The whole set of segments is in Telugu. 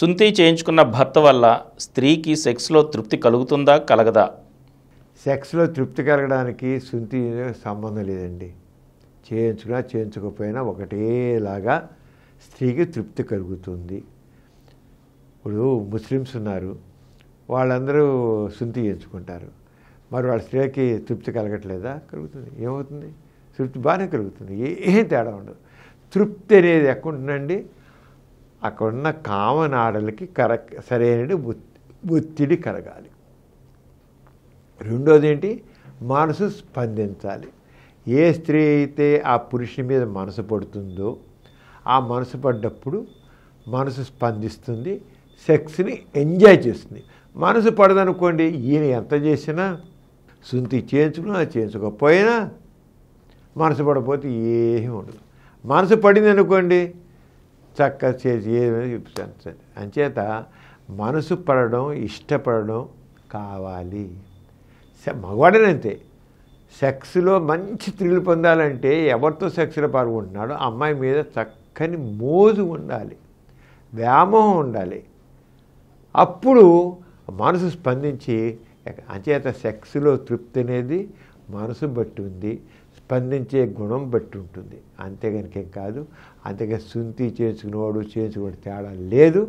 సుంతి చేయించుకున్న భర్త వల్ల స్త్రీకి సెక్స్లో తృప్తి కలుగుతుందా కలగదా? సెక్స్లో తృప్తి కలగడానికి సుంతి సంబంధం లేదండి. చేయించుకున్నా చేయించకపోయినా ఒకటేలాగా స్త్రీకి తృప్తి కలుగుతుంది. ఇప్పుడు ముస్లిమ్స్ ఉన్నారు, వాళ్ళందరూ సుంతి చేయించుకుంటారు. మరి వాళ్ళ స్త్రీకి తృప్తి కలగట్లేదా? కలుగుతుంది. ఏమవుతుంది? తృప్తి బాగానే కలుగుతుంది. ఏం తేడా ఉండదు. తృప్తి అనేది ఎక్కడుంటుందండి? అక్కడున్న కామనాడలకి సరైన ఒత్తిడి కలగాలి. రెండోది ఏంటి? మనసు స్పందించాలి. ఏ స్త్రీ అయితే ఆ పురుషుని మీద మనసు పడుతుందో ఆ మనసు పడ్డప్పుడు మనసు స్పందిస్తుంది, సెక్స్ని ఎంజాయ్ చేస్తుంది. మనసు పడదనుకోండి, ఈయన ఎంత చేసినా సుంతి చేయించుకున్నా చేయించుకోకపోయినా మనసు పడకపోతే ఏమీ ఉండదు. మనసు పడింది అనుకోండి చక్కగా చేసి అంచేత మనసు పడడం ఇష్టపడడం కావాలి. మగవాడనంతే. సెక్స్లో మంచి థ్రిల్ పొందాలంటే ఎవరితో సెక్స్లో పాల్గొంటున్నాడో అమ్మాయి మీద చక్కని మోజు ఉండాలి, వ్యామోహం ఉండాలి. అప్పుడు మనసు స్పందించి, అంచేత సెక్స్లో తృప్తి అనేది మనసు బట్టి ఉంది, స్పందించే గుణం బట్టి ఉంటుంది. అంతేగానికేం కాదు. అంతేగాని సుంతి చేయించుకునేవాడు చేయించుకోవడం తేడా లేదు.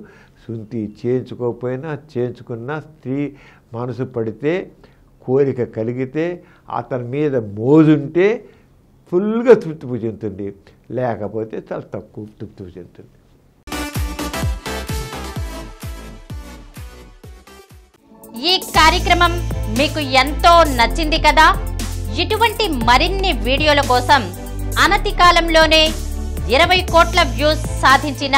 సుంతి చేయించుకోకపోయినా చేయించుకున్న స్త్రీ మనసు పడితే, కోరిక కలిగితే, అతని మీద మోజుంటే ఫుల్గా తృప్తి చెందుతుంది, లేకపోతే చాలా తక్కువ తృప్తి చెందుతుంది. ఈ కార్యక్రమం మీకు ఎంతో నచ్చింది కదా? ఇటువంటి మరిన్ని వీడియోల కోసం అనతి కాలంలోనే 20 కోట్ల వ్యూస్ సాధించిన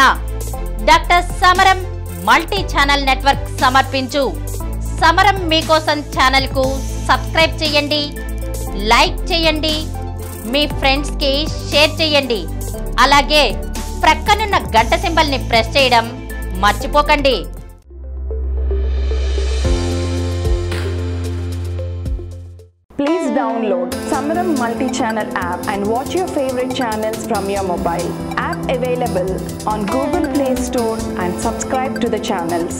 డాక్టర్ సమరం మల్టీ ఛానల్ నెట్వర్క్ సమర్పించు సమరం మీకోసం ఛానల్కు సబ్స్క్రైబ్ చేయండి, లైక్ చేయండి, మీ ఫ్రెండ్స్కి షేర్ చేయండి. అలాగే ప్రక్కనున్న గంట సింబల్ని ప్రెస్ చేయడం మర్చిపోకండి. Please download Samaram Multi-Channel app and watch your favorite channels from your mobile. App available on Google Play Store and subscribe to the channels.